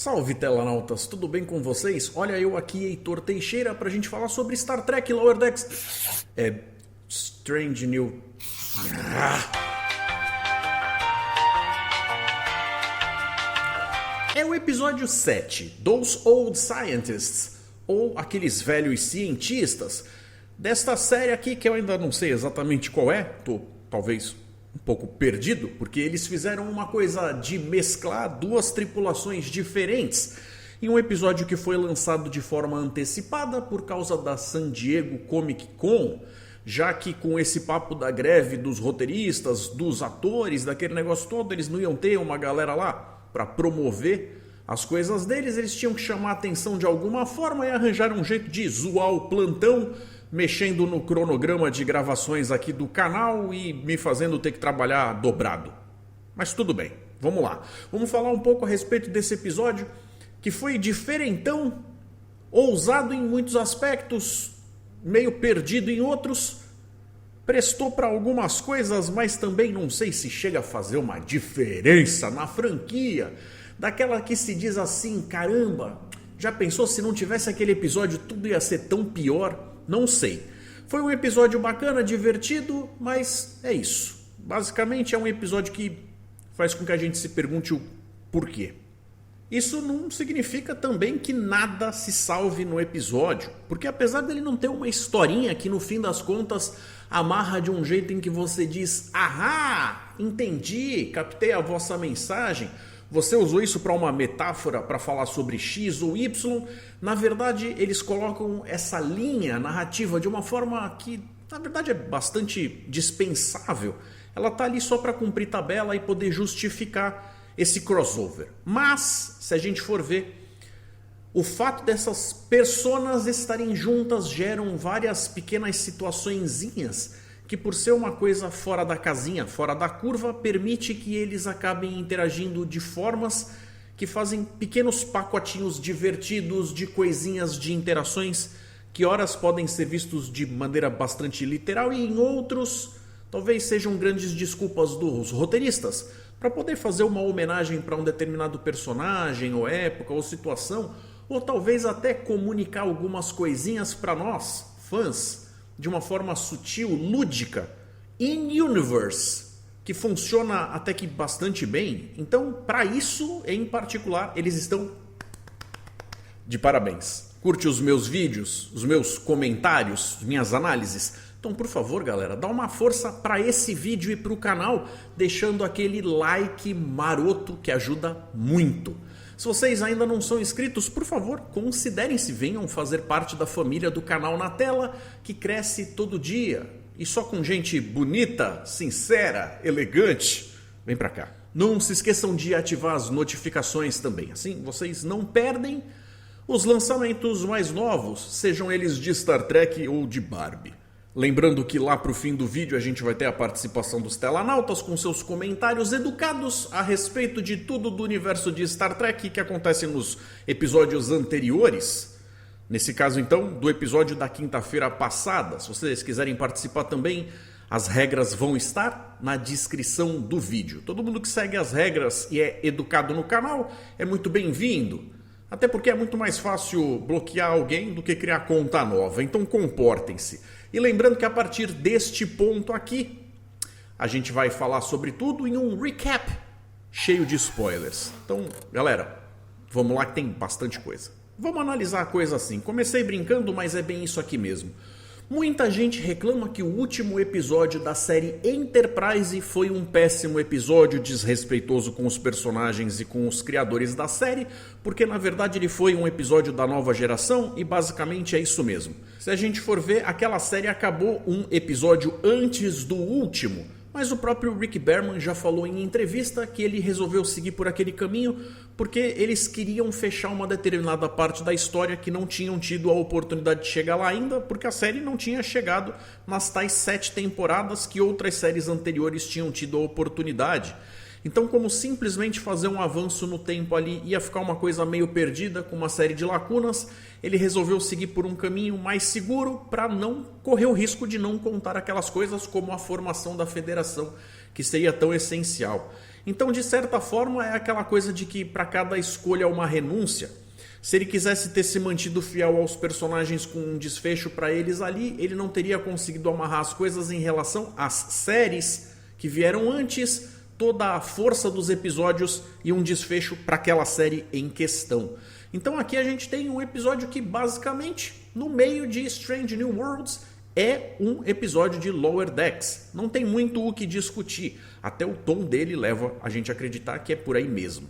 Salve telanautas, tudo bem com vocês? Olha eu aqui, Heitor Teixeira, pra gente falar sobre Star Trek Lower Decks. Strange New... É o episódio 7, Those Old Scientists, ou Aqueles Velhos Cientistas, desta série aqui que eu ainda não sei exatamente qual é, tô talvez um pouco perdido, porque eles fizeram uma coisa de mesclar duas tripulações diferentes em um episódio que foi lançado de forma antecipada por causa da San Diego Comic Con, já que com esse papo da greve dos roteiristas, dos atores, daquele negócio todo, eles não iam ter uma galera lá para promover as coisas deles, eles tinham que chamar a atenção de alguma forma e arranjar um jeito de zoar o plantão, mexendo no cronograma de gravações aqui do canal e me fazendo ter que trabalhar dobrado. Mas tudo bem, vamos lá. Vamos falar um pouco a respeito desse episódio, que foi diferentão, ousado em muitos aspectos, meio perdido em outros, prestou para algumas coisas, mas também não sei se chega a fazer uma diferença na franquia, daquela que se diz assim, caramba, já pensou se não tivesse aquele episódio tudo ia ser tão pior? Não sei. Foi um episódio bacana, divertido, mas é isso. Basicamente é um episódio que faz com que a gente se pergunte o porquê. Isso não significa também que nada se salve no episódio, porque apesar dele não ter uma historinha que no fim das contas amarra de um jeito em que você diz, ahá, entendi, captei a vossa mensagem, você usou isso para uma metáfora para falar sobre X ou Y. Na verdade, eles colocam essa linha narrativa de uma forma que, na verdade, é bastante dispensável. Ela está ali só para cumprir tabela e poder justificar esse crossover. Mas, se a gente for ver, o fato dessas personas estarem juntas geram várias pequenas situaçõezinhas que, por ser uma coisa fora da casinha, fora da curva, permite que eles acabem interagindo de formas que fazem pequenos pacotinhos divertidos de coisinhas de interações que horas podem ser vistos de maneira bastante literal e em outros talvez sejam grandes desculpas dos roteiristas para poder fazer uma homenagem para um determinado personagem ou época ou situação, ou talvez até comunicar algumas coisinhas para nós, fãs, de uma forma sutil, lúdica, in-universe, que funciona até que bastante bem. Então, para isso, em particular, eles estão de parabéns. Curte os meus vídeos, os meus comentários, minhas análises? Então, por favor, galera, dá uma força para esse vídeo e para o canal, deixando aquele like maroto que ajuda muito. Se vocês ainda não são inscritos, por favor, considerem-se, venham fazer parte da família do canal na tela, que cresce todo dia. E só com gente bonita, sincera, elegante. Vem pra cá. Não se esqueçam de ativar as notificações também. Assim vocês não perdem os lançamentos mais novos, sejam eles de Star Trek ou de Barbie. Lembrando que lá pro fim do vídeo a gente vai ter a participação dos telanautas com seus comentários educados a respeito de tudo do universo de Star Trek que acontece nos episódios anteriores. Nesse caso então, do episódio da quinta-feira passada. Se vocês quiserem participar também, as regras vão estar na descrição do vídeo. Todo mundo que segue as regras e é educado no canal é muito bem-vindo. Até porque é muito mais fácil bloquear alguém do que criar conta nova. Então comportem-se. E lembrando que a partir deste ponto aqui, a gente vai falar sobre tudo em um recap cheio de spoilers. Então, galera, vamos lá que tem bastante coisa. Vamos analisar a coisa assim. Comecei brincando, mas é bem isso aqui mesmo. Muita gente reclama que o último episódio da série Enterprise foi um péssimo episódio, desrespeitoso com os personagens e com os criadores da série, porque na verdade ele foi um episódio da nova geração e basicamente é isso mesmo. Se a gente for ver, aquela série acabou um episódio antes do último, mas o próprio Rick Berman já falou em entrevista que ele resolveu seguir por aquele caminho porque eles queriam fechar uma determinada parte da história que não tinham tido a oportunidade de chegar lá ainda, porque a série não tinha chegado nas tais 7 temporadas que outras séries anteriores tinham tido a oportunidade. Então, como simplesmente fazer um avanço no tempo ali ia ficar uma coisa meio perdida, com uma série de lacunas, ele resolveu seguir por um caminho mais seguro para não correr o risco de não contar aquelas coisas como a formação da federação, que seria tão essencial. Então, de certa forma, é aquela coisa de que para cada escolha uma renúncia. Se ele quisesse ter se mantido fiel aos personagens com um desfecho para eles ali, ele não teria conseguido amarrar as coisas em relação às séries que vieram antes, toda a força dos episódios e um desfecho para aquela série em questão. Então aqui a gente tem um episódio que basicamente, no meio de Strange New Worlds, é um episódio de Lower Decks. Não tem muito o que discutir, até o tom dele leva a gente a acreditar que é por aí mesmo.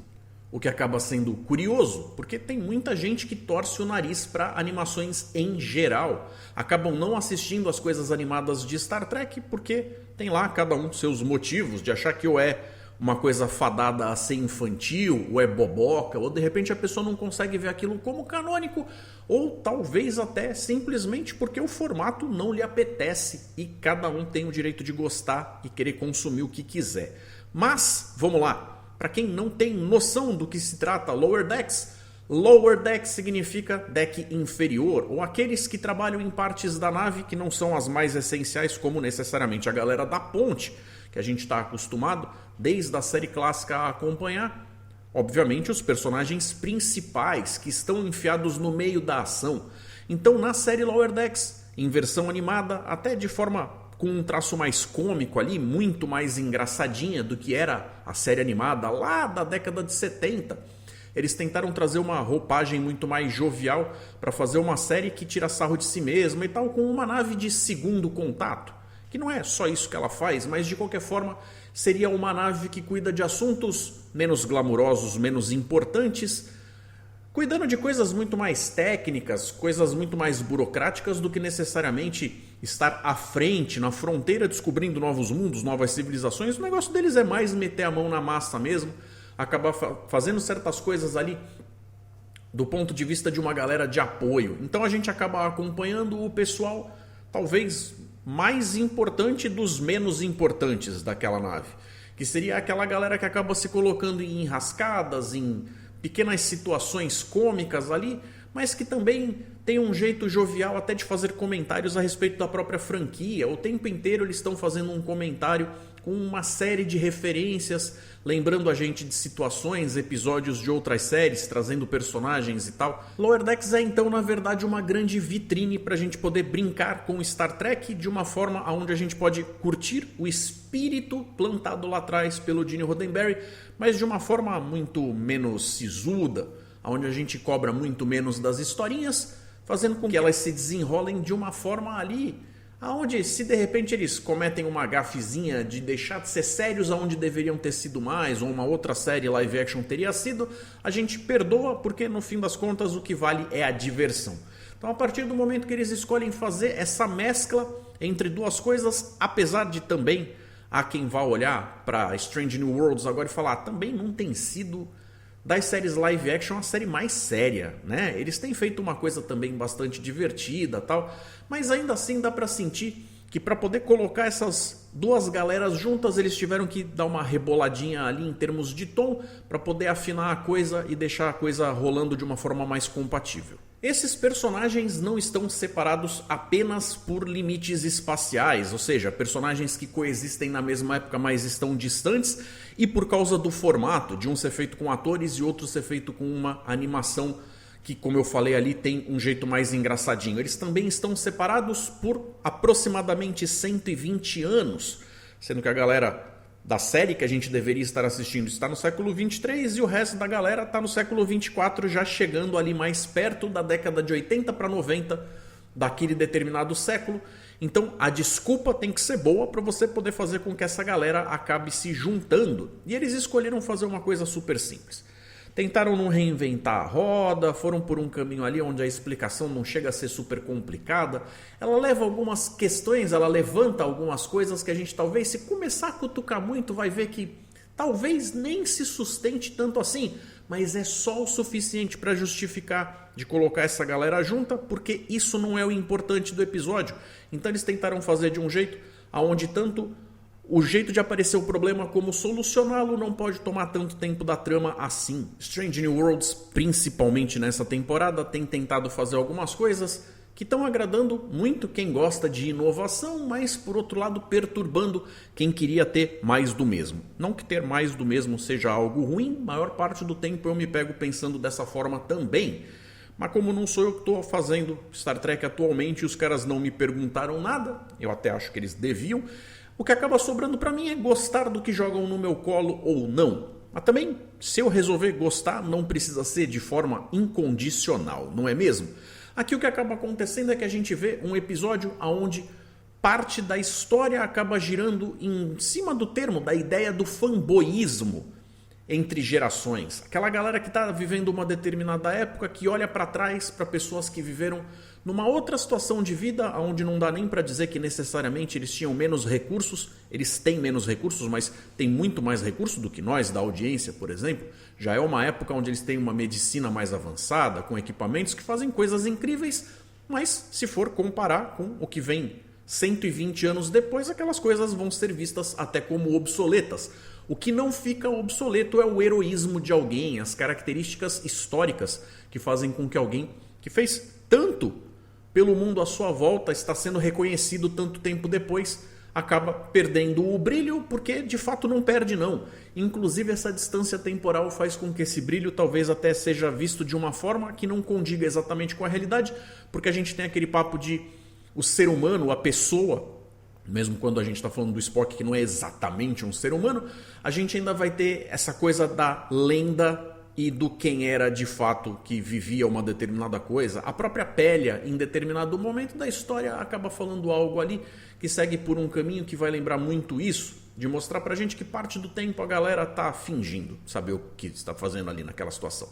O que acaba sendo curioso, porque tem muita gente que torce o nariz para animações em geral. Acabam não assistindo as coisas animadas de Star Trek porque tem lá cada um seus motivos de achar que ou é uma coisa fadada a ser infantil, ou é boboca, ou de repente a pessoa não consegue ver aquilo como canônico, ou talvez até simplesmente porque o formato não lhe apetece e cada um tem o direito de gostar e querer consumir o que quiser. Mas, vamos lá. Para quem não tem noção do que se trata Lower Decks significa deck inferior, ou aqueles que trabalham em partes da nave que não são as mais essenciais, como necessariamente a galera da ponte, que a gente está acostumado desde a série clássica a acompanhar. Obviamente os personagens principais que estão enfiados no meio da ação. Então na série Lower Decks, em versão animada, até de forma com um traço mais cômico ali, muito mais engraçadinha do que era a série animada lá da década de 70. Eles tentaram trazer uma roupagem muito mais jovial para fazer uma série que tira sarro de si mesma e tal, com uma nave de segundo contato. Que não é só isso que ela faz, mas de qualquer forma seria uma nave que cuida de assuntos menos glamurosos, menos importantes, cuidando de coisas muito mais técnicas, coisas muito mais burocráticas do que necessariamente estar à frente, na fronteira, descobrindo novos mundos, novas civilizações. O negócio deles é mais meter a mão na massa mesmo, acabar fazendo certas coisas ali do ponto de vista de uma galera de apoio. Então a gente acaba acompanhando o pessoal talvez mais importante dos menos importantes daquela nave, que seria aquela galera que acaba se colocando em enrascadas, em pequenas situações cômicas ali, mas que também tem um jeito jovial até de fazer comentários a respeito da própria franquia. O tempo inteiro eles estão fazendo um comentário com uma série de referências, lembrando a gente de situações, episódios de outras séries, trazendo personagens e tal. Lower Decks é então, na verdade, uma grande vitrine para a gente poder brincar com Star Trek de uma forma onde a gente pode curtir o espírito plantado lá atrás pelo Gene Roddenberry, mas de uma forma muito menos sisuda, onde a gente cobra muito menos das historinhas, fazendo com que elas se desenrolem de uma forma ali, aonde se de repente eles cometem uma gafezinha de deixar de ser sérios aonde deveriam ter sido mais, ou uma outra série live action teria sido, a gente perdoa porque no fim das contas o que vale é a diversão. Então a partir do momento que eles escolhem fazer essa mescla entre duas coisas, apesar de também há quem vá olhar para Strange New Worlds agora e falar, também não tem sido das séries live action a série mais séria, né? Eles têm feito uma coisa também bastante divertida, tal, mas ainda assim dá para sentir que para poder colocar essas duas galeras juntas, eles tiveram que dar uma reboladinha ali em termos de tom para poder afinar a coisa e deixar a coisa rolando de uma forma mais compatível. Esses personagens não estão separados apenas por limites espaciais, ou seja, personagens que coexistem na mesma época, mas estão distantes, e por causa do formato, de um ser feito com atores e outro ser feito com uma animação que, como eu falei ali, tem um jeito mais engraçadinho. Eles também estão separados por aproximadamente 120 anos, sendo que a galera da série que a gente deveria estar assistindo está no século 23 e o resto da galera está no século 24, já chegando ali mais perto da década de 80 para 90 daquele determinado século. Então a desculpa tem que ser boa para você poder fazer com que essa galera acabe se juntando. E eles escolheram fazer uma coisa super simples. Tentaram não reinventar a roda, foram por um caminho ali onde a explicação não chega a ser super complicada. Ela leva algumas questões, ela levanta algumas coisas que a gente talvez, se começar a cutucar muito, vai ver que talvez nem se sustente tanto assim, mas é só o suficiente para justificar de colocar essa galera junta, porque isso não é o importante do episódio. Então eles tentaram fazer de um jeito aonde tanto o jeito de aparecer o problema como solucioná-lo não pode tomar tanto tempo da trama assim. Strange New Worlds, principalmente nessa temporada, tem tentado fazer algumas coisas que estão agradando muito quem gosta de inovação, mas por outro lado perturbando quem queria ter mais do mesmo. Não que ter mais do mesmo seja algo ruim, maior parte do tempo eu me pego pensando dessa forma também. Mas como não sou eu que estou fazendo Star Trek atualmente e os caras não me perguntaram nada, eu até acho que eles deviam, o que acaba sobrando para mim é gostar do que jogam no meu colo ou não. Mas também, se eu resolver gostar, não precisa ser de forma incondicional, não é mesmo? Aqui o que acaba acontecendo é que a gente vê um episódio onde parte da história acaba girando em cima do termo, da ideia do fanboísmo entre gerações. Aquela galera que está vivendo uma determinada época, que olha para trás para pessoas que viveram numa outra situação de vida, onde não dá nem para dizer que necessariamente eles tinham menos recursos, eles têm menos recursos, mas têm muito mais recursos do que nós, da audiência, por exemplo. Já é uma época onde eles têm uma medicina mais avançada, com equipamentos que fazem coisas incríveis, mas se for comparar com o que vem 120 anos depois, aquelas coisas vão ser vistas até como obsoletas. O que não fica obsoleto é o heroísmo de alguém, as características históricas que fazem com que alguém que fez tanto pelo mundo à sua volta, está sendo reconhecido tanto tempo depois, acaba perdendo o brilho, porque de fato não perde não. Inclusive essa distância temporal faz com que esse brilho talvez até seja visto de uma forma que não condiga exatamente com a realidade, porque a gente tem aquele papo de o ser humano, a pessoa, mesmo quando a gente está falando do Spock que não é exatamente um ser humano, a gente ainda vai ter essa coisa da lenda e do quem era de fato que vivia uma determinada coisa. A própria Pélia, em determinado momento da história, acaba falando algo ali que segue por um caminho que vai lembrar muito isso, de mostrar pra gente que parte do tempo a galera tá fingindo saber o que está fazendo ali naquela situação.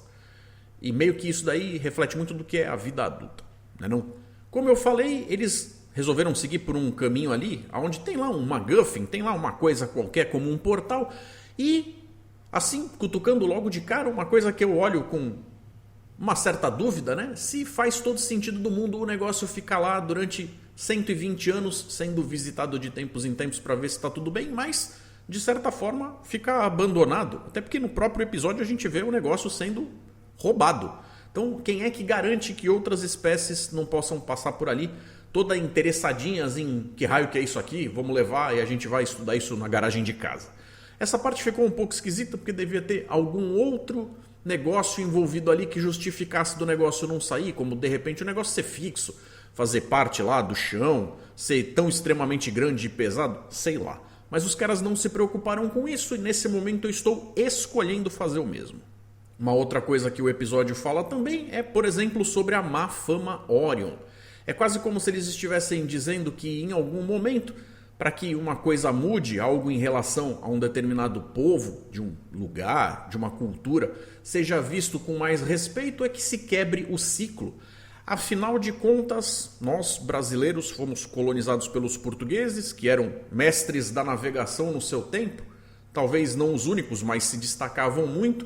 E meio que isso daí reflete muito do que é a vida adulta, né não? Como eu falei, eles resolveram seguir por um caminho ali, onde tem lá um MacGuffin, tem lá uma coisa qualquer como um portal, e assim, cutucando logo de cara, uma coisa que eu olho com uma certa dúvida, né? Se faz todo sentido do mundo o negócio ficar lá durante 120 anos sendo visitado de tempos em tempos para ver se está tudo bem, mas de certa forma fica abandonado. Até porque no próprio episódio a gente vê o negócio sendo roubado. Então quem é que garante que outras espécies não possam passar por ali toda interessadinhas em que raio que é isso aqui, vamos levar e a gente vai estudar isso na garagem de casa. Essa parte ficou um pouco esquisita porque devia ter algum outro negócio envolvido ali que justificasse do negócio não sair, como de repente o negócio ser fixo, fazer parte lá do chão, ser tão extremamente grande e pesado, sei lá. Mas os caras não se preocuparam com isso e nesse momento eu estou escolhendo fazer o mesmo. Uma outra coisa que o episódio fala também é, por exemplo, sobre a má fama Orion. É quase como se eles estivessem dizendo que em algum momento, para que uma coisa mude, algo em relação a um determinado povo, de um lugar, de uma cultura, seja visto com mais respeito, é que se quebre o ciclo. Afinal de contas, nós brasileiros fomos colonizados pelos portugueses, que eram mestres da navegação no seu tempo, talvez não os únicos, mas se destacavam muito,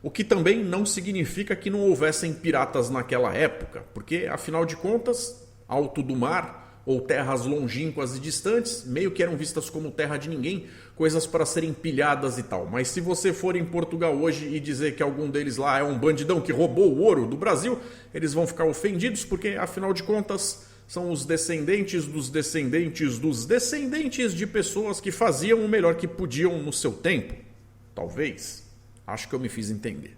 o que também não significa que não houvessem piratas naquela época, porque afinal de contas, alto do mar ou terras longínquas e distantes, meio que eram vistas como terra de ninguém, coisas para serem pilhadas e tal. Mas se você for em Portugal hoje e dizer que algum deles lá é um bandidão que roubou o ouro do Brasil, eles vão ficar ofendidos, porque afinal de contas são os descendentes dos descendentes dos descendentes de pessoas que faziam o melhor que podiam no seu tempo. Talvez. Acho que eu me fiz entender.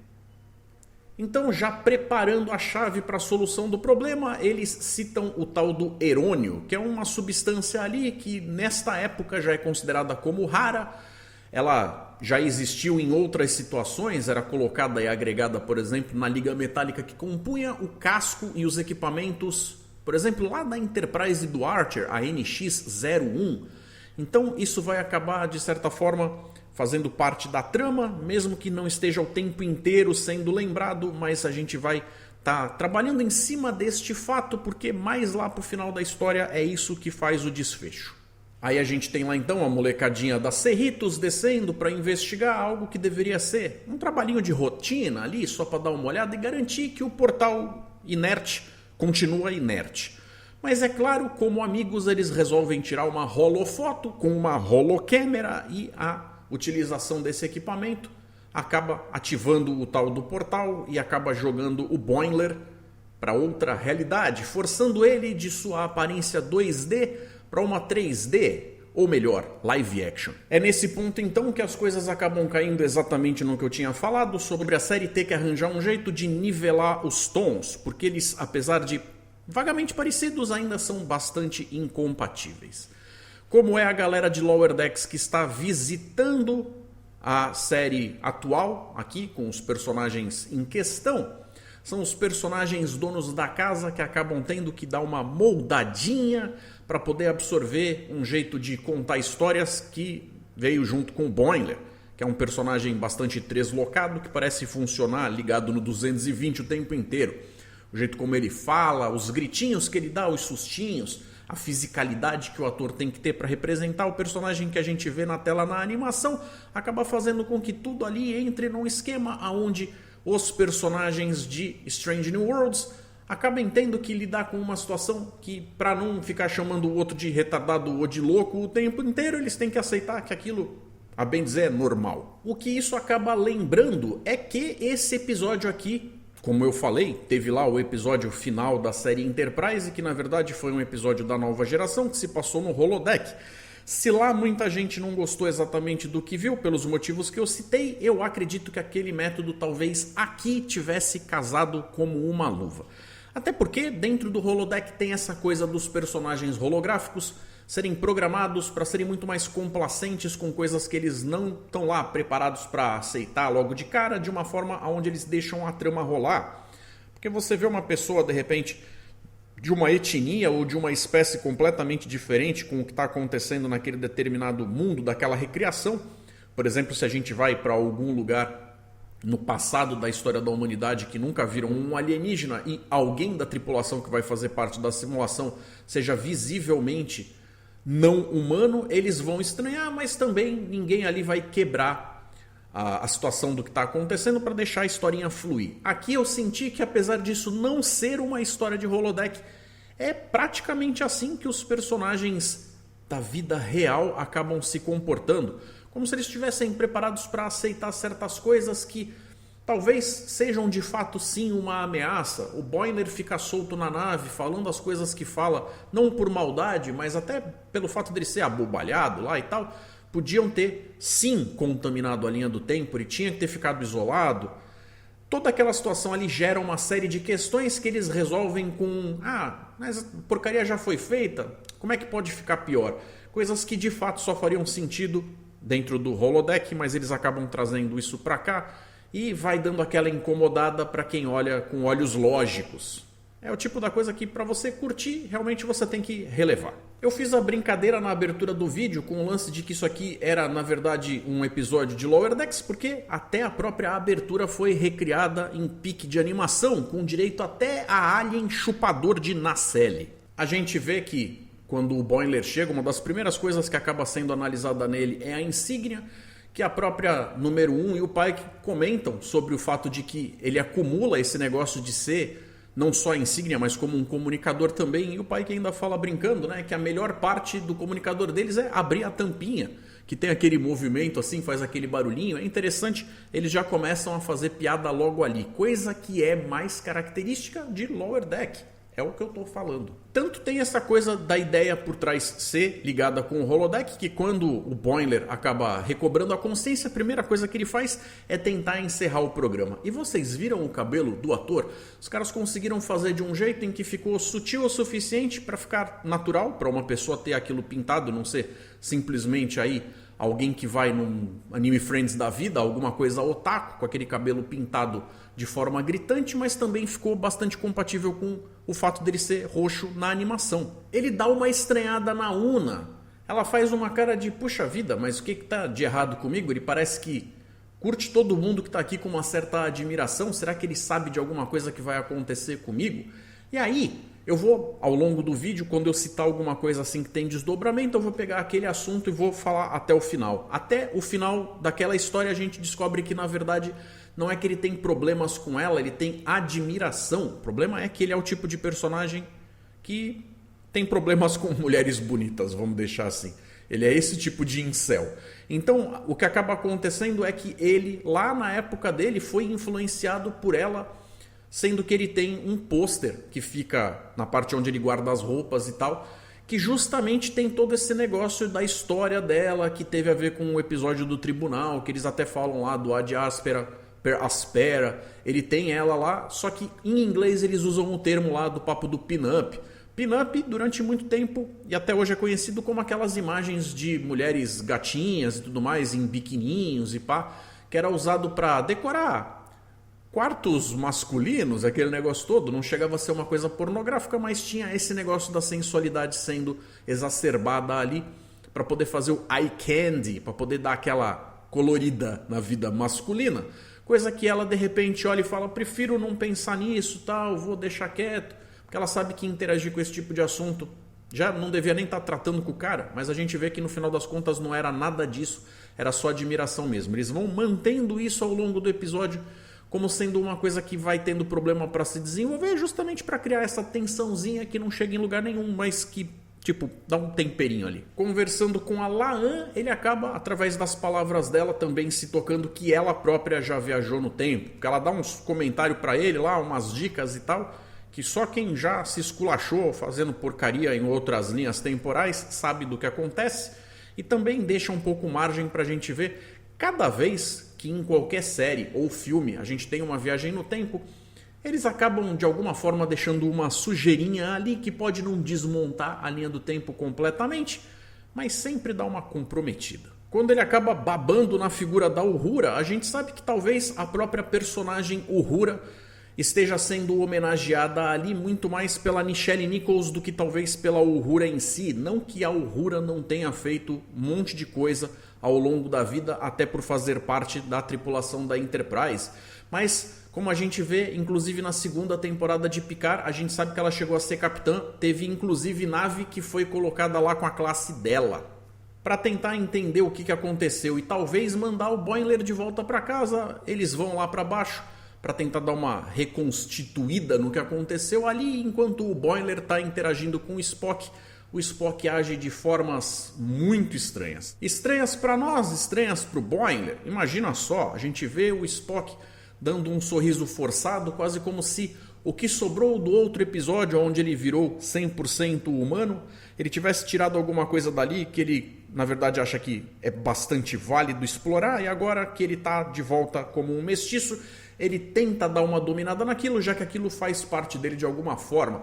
Então, já preparando a chave para a solução do problema, eles citam o tal do herônio, que é uma substância ali que nesta época já é considerada como rara. Ela já existiu em outras situações, era colocada e agregada, por exemplo, na liga metálica que compunha o casco e os equipamentos, por exemplo, lá da Enterprise do Archer, a NX-01. Então, isso vai acabar, de certa forma, fazendo parte da trama, mesmo que não esteja o tempo inteiro sendo lembrado, mas a gente vai estar trabalhando em cima deste fato, porque mais lá pro final da história é isso que faz o desfecho. Aí a gente tem lá então a molecadinha da Cerritos descendo para investigar algo que deveria ser um trabalhinho de rotina ali, só para dar uma olhada e garantir que o portal inerte continua inerte. Mas é claro, como amigos, eles resolvem tirar uma holofoto com uma holocâmera e a utilização desse equipamento acaba ativando o tal do portal e acaba jogando o Boimler para outra realidade, forçando ele de sua aparência 2D para uma 3D, ou melhor, live action. É nesse ponto então que as coisas acabam caindo exatamente no que eu tinha falado sobre a série ter que arranjar um jeito de nivelar os tons, porque eles, apesar de vagamente parecidos, ainda são bastante incompatíveis. Como é a galera de Lower Decks que está visitando a série atual aqui com os personagens em questão, são os personagens donos da casa que acabam tendo que dar uma moldadinha para poder absorver um jeito de contar histórias que veio junto com o Boimler, que é um personagem bastante deslocado que parece funcionar ligado no 220 o tempo inteiro. O jeito como ele fala, os gritinhos que ele dá, os sustinhos, a fisicalidade que o ator tem que ter para representar o personagem que a gente vê na tela na animação, acaba fazendo com que tudo ali entre num esquema onde os personagens de Strange New Worlds acabem tendo que lidar com uma situação que, para não ficar chamando o outro de retardado ou de louco o tempo inteiro, eles têm que aceitar que aquilo, a bem dizer, é normal. O que isso acaba lembrando é que esse episódio aqui, como eu falei, teve lá o episódio final da série Enterprise, que na verdade foi um episódio da nova geração que se passou no holodeck. Se lá muita gente não gostou exatamente do que viu, pelos motivos que eu citei, eu acredito que aquele método talvez aqui tivesse casado como uma luva. Até porque dentro do holodeck tem essa coisa dos personagens holográficos serem programados para serem muito mais complacentes com coisas que eles não estão lá preparados para aceitar logo de cara, de uma forma onde eles deixam a trama rolar. Porque você vê uma pessoa, de repente, de uma etnia ou de uma espécie completamente diferente com o que está acontecendo naquele determinado mundo, daquela recriação. Por exemplo, se a gente vai para algum lugar no passado da história da humanidade que nunca viram um alienígena e alguém da tripulação que vai fazer parte da simulação seja visivelmente não humano, eles vão estranhar, mas também ninguém ali vai quebrar a situação do que está acontecendo para deixar a historinha fluir. Aqui eu senti que, apesar disso não ser uma história de holodeck, é praticamente assim que os personagens da vida real acabam se comportando, como se eles estivessem preparados para aceitar certas coisas que talvez sejam de fato sim uma ameaça. O Boimler fica solto na nave falando as coisas que fala, não por maldade, mas até pelo fato dele ser abobalhado lá e tal. Podiam ter sim contaminado a linha do tempo e tinha que ter ficado isolado. Toda aquela situação ali gera uma série de questões que eles resolvem com mas a porcaria já foi feita, como é que pode ficar pior? Coisas que de fato só fariam sentido dentro do holodeck, mas eles acabam trazendo isso para cá e vai dando aquela incomodada para quem olha com olhos lógicos. É o tipo da coisa que para você curtir, realmente você tem que relevar. Eu fiz a brincadeira na abertura do vídeo com o lance de que isso aqui era, na verdade, um episódio de Lower Decks, porque até a própria abertura foi recriada em pique de animação, com direito até a alien chupador de nacelle. A gente vê que quando o Boimler chega, uma das primeiras coisas que acaba sendo analisada nele é a insígnia, que a própria número 1 e o Pike comentam sobre o fato de que ele acumula esse negócio de ser não só a insígnia, mas como um comunicador também. E o Pike ainda fala brincando, né, que a melhor parte do comunicador deles é abrir a tampinha, que tem aquele movimento assim, faz aquele barulhinho. É interessante, eles já começam a fazer piada logo ali, coisa que é mais característica de Lower Deck. É o que eu estou falando. Tanto tem essa coisa da ideia por trás ser ligada com o holodeck, que quando o Boimler acaba recobrando a consciência, a primeira coisa que ele faz é tentar encerrar o programa. E vocês viram o cabelo do ator? Os caras conseguiram fazer de um jeito em que ficou sutil o suficiente para ficar natural, para uma pessoa ter aquilo pintado, não ser simplesmente aí alguém que vai num Anime Friends da vida, alguma coisa otaku, com aquele cabelo pintado de forma gritante, mas também ficou bastante compatível com o fato dele ser roxo na animação. Ele dá uma estranhada na Una. Ela faz uma cara de, puxa vida, mas o que está de errado comigo? Ele parece que curte todo mundo que está aqui com uma certa admiração. Será que ele sabe de alguma coisa que vai acontecer comigo? E aí, eu vou, ao longo do vídeo, quando eu citar alguma coisa assim que tem desdobramento, eu vou pegar aquele assunto e vou falar até o final. Até o final daquela história a gente descobre que, na verdade, não é que ele tem problemas com ela, ele tem admiração. O problema é que ele é o tipo de personagem que tem problemas com mulheres bonitas, vamos deixar assim. Ele é esse tipo de incel. Então, o que acaba acontecendo é que ele, lá na época dele, foi influenciado por ela sendo que ele tem um pôster que fica na parte onde ele guarda as roupas e tal, que justamente tem todo esse negócio da história dela, que teve a ver com o episódio do tribunal, que eles até falam lá do ad aspera per aspera. Ele tem ela lá, só que em inglês eles usam o termo lá do papo do pin-up. Pin-up, durante muito tempo, e até hoje é conhecido como aquelas imagens de mulheres gatinhas e tudo mais, em biquininhos e pá, que era usado para decorar quartos masculinos, aquele negócio todo. Não chegava a ser uma coisa pornográfica, mas tinha esse negócio da sensualidade sendo exacerbada ali para poder fazer o eye candy, para poder dar aquela colorida na vida masculina. Coisa que ela de repente olha e fala, prefiro não pensar nisso, tal, vou deixar quieto, porque ela sabe que interagir com esse tipo de assunto já não devia nem estar tratando com o cara, mas a gente vê que no final das contas não era nada disso, era só admiração mesmo. Eles vão mantendo isso ao longo do episódio como sendo uma coisa que vai tendo problema para se desenvolver, justamente para criar essa tensãozinha que não chega em lugar nenhum, mas que, tipo, dá um temperinho ali. Conversando com a Laan, ele acaba, através das palavras dela, também se tocando que ela própria já viajou no tempo, porque ela dá uns comentários para ele lá, umas dicas e tal, que só quem já se esculachou fazendo porcaria em outras linhas temporais sabe do que acontece, e também deixa um pouco margem para a gente ver cada vez que em qualquer série ou filme a gente tem uma viagem no tempo, eles acabam de alguma forma deixando uma sujeirinha ali que pode não desmontar a linha do tempo completamente, mas sempre dá uma comprometida. Quando ele acaba babando na figura da Uhura, a gente sabe que talvez a própria personagem Uhura esteja sendo homenageada ali muito mais pela Nichelle Nichols do que talvez pela Uhura em si. Não que a Uhura não tenha feito um monte de coisa ao longo da vida, até por fazer parte da tripulação da Enterprise. Mas, como a gente vê, inclusive na segunda temporada de Picard, a gente sabe que ela chegou a ser capitã. Teve inclusive nave que foi colocada lá com a classe dela, para tentar entender o que aconteceu e talvez mandar o Boimler de volta para casa. Eles vão lá para baixo para tentar dar uma reconstituída no que aconteceu ali, enquanto o Boimler está interagindo com o Spock age de formas muito estranhas. Estranhas para nós, estranhas para o Boimler. Imagina só, a gente vê o Spock dando um sorriso forçado, quase como se o que sobrou do outro episódio, onde ele virou 100% humano, ele tivesse tirado alguma coisa dali que ele, na verdade, acha que é bastante válido explorar, e agora que ele está de volta como um mestiço, ele tenta dar uma dominada naquilo, já que aquilo faz parte dele de alguma forma.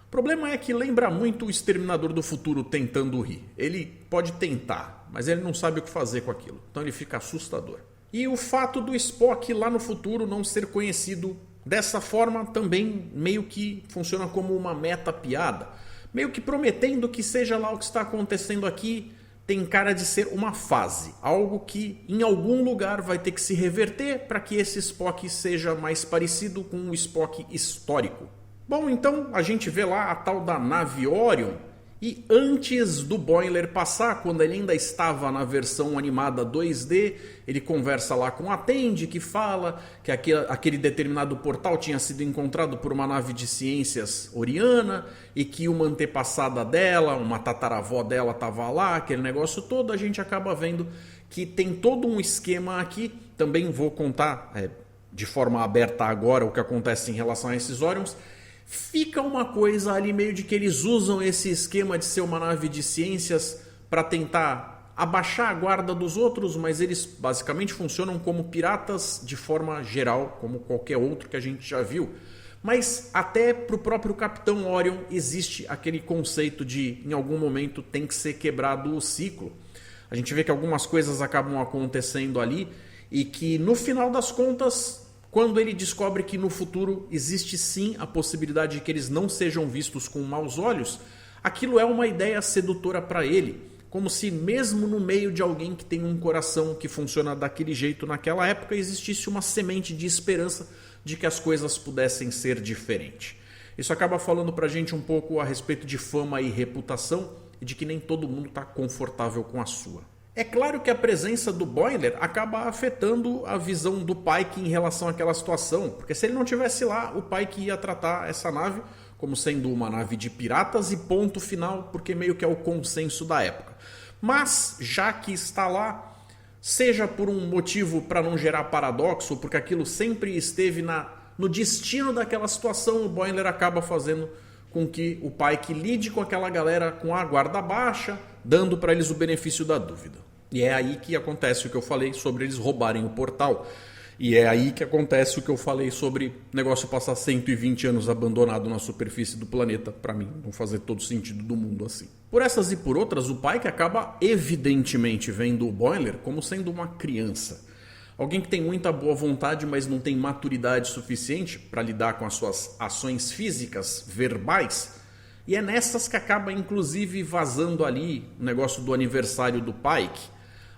O problema é que lembra muito o Exterminador do Futuro tentando rir. Ele pode tentar, mas ele não sabe o que fazer com aquilo. Então ele fica assustador. E o fato do Spock lá no futuro não ser conhecido dessa forma também meio que funciona como uma meta-piada. Meio que prometendo que seja lá o que está acontecendo aqui, tem cara de ser uma fase. Algo que em algum lugar vai ter que se reverter para que esse Spock seja mais parecido com o Spock histórico. Bom, então a gente vê lá a tal da nave Orion, e antes do Boimler passar, quando ele ainda estava na versão animada 2D, ele conversa lá com a Tendi, que fala que aquele determinado portal tinha sido encontrado por uma nave de ciências oriana, e que uma antepassada dela, uma tataravó dela estava lá, aquele negócio todo. A gente acaba vendo que tem todo um esquema aqui. Também vou contar de forma aberta agora o que acontece em relação a esses Orions. Fica uma coisa ali meio de que eles usam esse esquema de ser uma nave de ciências para tentar abaixar a guarda dos outros, mas eles basicamente funcionam como piratas de forma geral, como qualquer outro que a gente já viu. Mas até para o próprio Capitão Orion existe aquele conceito de, em algum momento, tem que ser quebrado o ciclo. A gente vê que algumas coisas acabam acontecendo ali e que no final das contas, quando ele descobre que no futuro existe sim a possibilidade de que eles não sejam vistos com maus olhos, aquilo é uma ideia sedutora para ele, como se mesmo no meio de alguém que tem um coração que funciona daquele jeito naquela época, existisse uma semente de esperança de que as coisas pudessem ser diferentes. Isso acaba falando para a gente um pouco a respeito de fama e reputação, e de que nem todo mundo está confortável com a sua. É claro que a presença do Boimler acaba afetando a visão do Pike em relação àquela situação, porque se ele não estivesse lá, o Pike ia tratar essa nave como sendo uma nave de piratas e ponto final, porque meio que é o consenso da época. Mas, já que está lá, seja por um motivo para não gerar paradoxo, porque aquilo sempre esteve na no destino daquela situação, o Boimler acaba fazendo com que o Pike lide com aquela galera com a guarda baixa, dando para eles o benefício da dúvida. E é aí que acontece o que eu falei sobre eles roubarem o portal. E é aí que acontece o que eu falei sobre o negócio passar 120 anos abandonado na superfície do planeta. Para mim, não fazer todo sentido do mundo assim. Por essas e por outras, o Pike acaba evidentemente vendo o Boimler como sendo uma criança. Alguém que tem muita boa vontade, mas não tem maturidade suficiente para lidar com as suas ações físicas, verbais. E é nessas que acaba inclusive vazando ali o negócio do aniversário do Pike.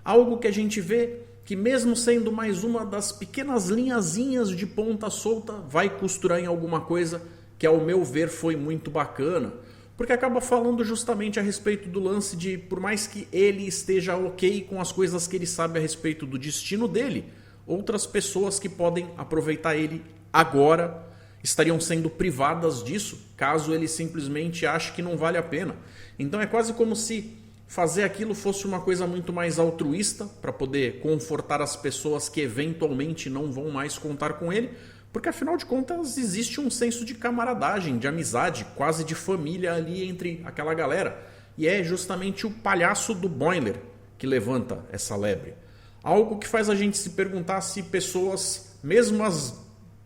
Algo que a gente vê que mesmo sendo mais uma das pequenas linhazinhas de ponta solta, vai costurar em alguma coisa que ao meu ver foi muito bacana. Porque acaba falando justamente a respeito do lance de, por mais que ele esteja ok com as coisas que ele sabe a respeito do destino dele, outras pessoas que podem aproveitar ele agora estariam sendo privadas disso, caso ele simplesmente ache que não vale a pena. Então é quase como se fazer aquilo fosse uma coisa muito mais altruísta para poder confortar as pessoas que eventualmente não vão mais contar com ele, porque afinal de contas existe um senso de camaradagem, de amizade, quase de família ali entre aquela galera. E é justamente o palhaço do Boimler que levanta essa lebre. Algo que faz a gente se perguntar se pessoas, mesmo as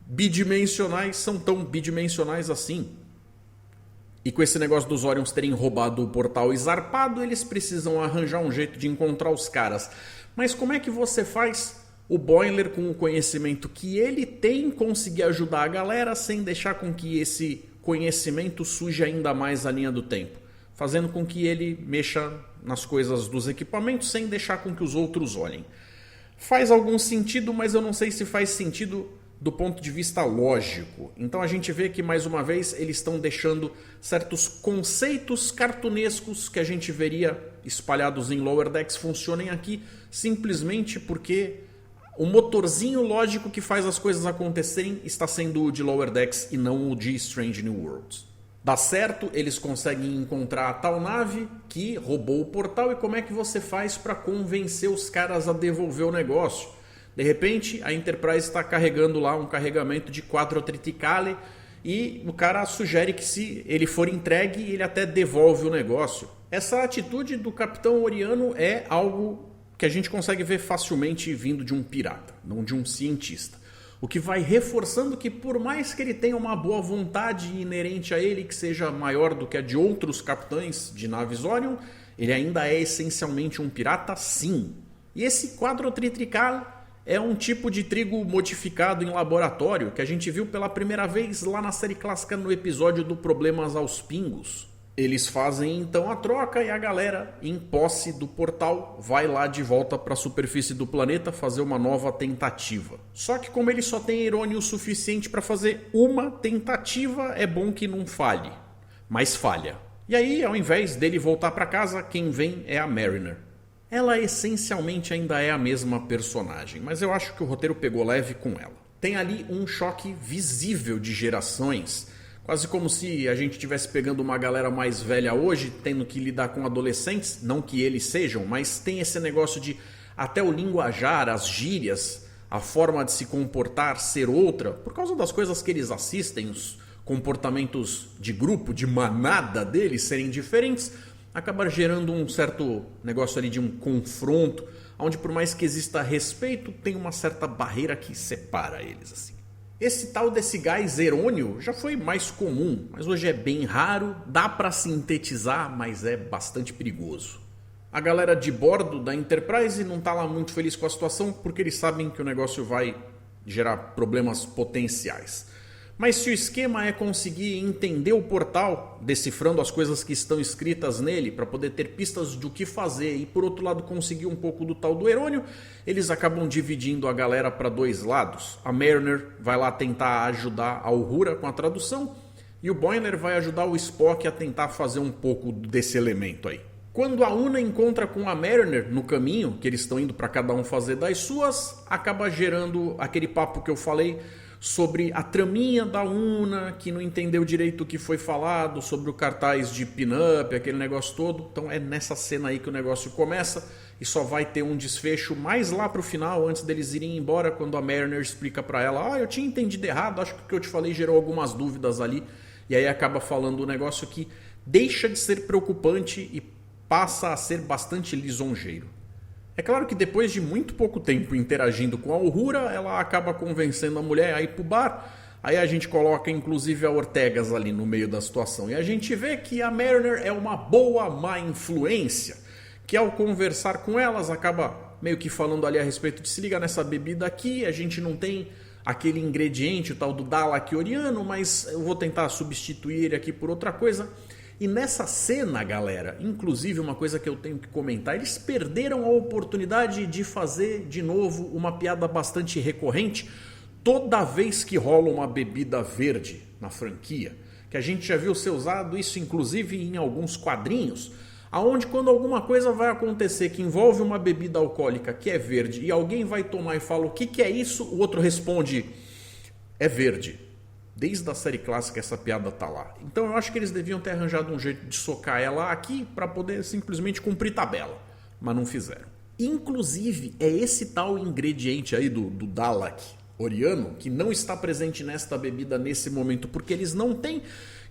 bidimensionais, são tão bidimensionais assim. E com esse negócio dos Orions terem roubado o portal e zarpado, eles precisam arranjar um jeito de encontrar os caras. Mas como é que você faz o Boimler, com o conhecimento que ele tem, conseguir ajudar a galera sem deixar com que esse conhecimento suje ainda mais a linha do tempo? Fazendo com que ele mexa nas coisas dos equipamentos sem deixar com que os outros olhem. Faz algum sentido, mas eu não sei se faz sentido do ponto de vista lógico. Então a gente vê que mais uma vez eles estão deixando certos conceitos cartunescos que a gente veria espalhados em Lower Decks funcionem aqui simplesmente porque o motorzinho lógico que faz as coisas acontecerem está sendo o de Lower Decks e não o de Strange New Worlds. Dá certo, eles conseguem encontrar a tal nave que roubou o portal, e como é que você faz para convencer os caras a devolver o negócio? De repente, a Enterprise está carregando lá um carregamento de 4 Triticale e o cara sugere que se ele for entregue, ele até devolve o negócio. Essa atitude do Capitão Oriano é algo que a gente consegue ver facilmente vindo de um pirata, não de um cientista. O que vai reforçando que, por mais que ele tenha uma boa vontade inerente a ele, que seja maior do que a de outros capitães de naves Orion, ele ainda é essencialmente um pirata, sim. E esse 4 Triticale é um tipo de trigo modificado em laboratório que a gente viu pela primeira vez lá na série clássica no episódio do Problemas aos Pingos. Eles fazem então a troca e a galera, em posse do portal, vai lá de volta para a superfície do planeta fazer uma nova tentativa. Só que como ele só tem irônia o suficiente para fazer uma tentativa, é bom que não falhe. Mas falha. E aí, ao invés dele voltar para casa, quem vem é a Mariner. Ela essencialmente ainda é a mesma personagem, mas eu acho que o roteiro pegou leve com ela. Tem ali um choque visível de gerações, quase como se a gente estivesse pegando uma galera mais velha hoje, tendo que lidar com adolescentes, não que eles sejam, mas tem esse negócio de até o linguajar, as gírias, a forma de se comportar ser outra, por causa das coisas que eles assistem, os comportamentos de grupo, de manada deles serem diferentes, acaba gerando um certo negócio ali de um confronto, onde por mais que exista respeito, tem uma certa barreira que separa eles assim. Esse tal desse gás erônio já foi mais comum, mas hoje é bem raro, dá para sintetizar, mas é bastante perigoso. A galera de bordo da Enterprise não tá lá muito feliz com a situação, porque eles sabem que o negócio vai gerar problemas potenciais. Mas se o esquema é conseguir entender o portal, decifrando as coisas que estão escritas nele, para poder ter pistas do que fazer e por outro lado conseguir um pouco do tal do erônio, eles acabam dividindo a galera para dois lados. A Mariner vai lá tentar ajudar a Uhura com a tradução e o Boimler vai ajudar o Spock a tentar fazer um pouco desse elemento aí. Quando a Una encontra com a Mariner no caminho, que eles estão indo para cada um fazer das suas, acaba gerando aquele papo que eu falei sobre a traminha da Una, que não entendeu direito o que foi falado, sobre o cartaz de pin-up, aquele negócio todo. Então é nessa cena aí que o negócio começa, e só vai ter um desfecho mais lá pro final, antes deles irem embora, quando a Mariner explica pra ela: eu tinha entendido errado, acho que o que eu te falei gerou algumas dúvidas ali, e aí acaba falando um negócio que deixa de ser preocupante e passa a ser bastante lisonjeiro. É claro que depois de muito pouco tempo interagindo com a Uhura, ela acaba convencendo a mulher a ir pro bar. Aí a gente coloca inclusive a Ortegas ali no meio da situação. E a gente vê que a Mariner é uma boa má influência, que ao conversar com elas acaba meio que falando ali a respeito de: se liga nessa bebida aqui, a gente não tem aquele ingrediente, o tal do Dalak Oriano, mas eu vou tentar substituir ele aqui por outra coisa. E nessa cena, galera, inclusive uma coisa que eu tenho que comentar, eles perderam a oportunidade de fazer de novo uma piada bastante recorrente toda vez que rola uma bebida verde na franquia. Que a gente já viu ser usado isso inclusive em alguns quadrinhos, aonde quando alguma coisa vai acontecer que envolve uma bebida alcoólica que é verde e alguém vai tomar e fala: o que é isso? O outro responde: é verde. Desde a série clássica essa piada tá lá. Então eu acho que eles deviam ter arranjado um jeito de socar ela aqui para poder simplesmente cumprir tabela. Mas não fizeram. Inclusive é esse tal ingrediente aí do Dalak Oriano que não está presente nesta bebida nesse momento, porque eles não têm,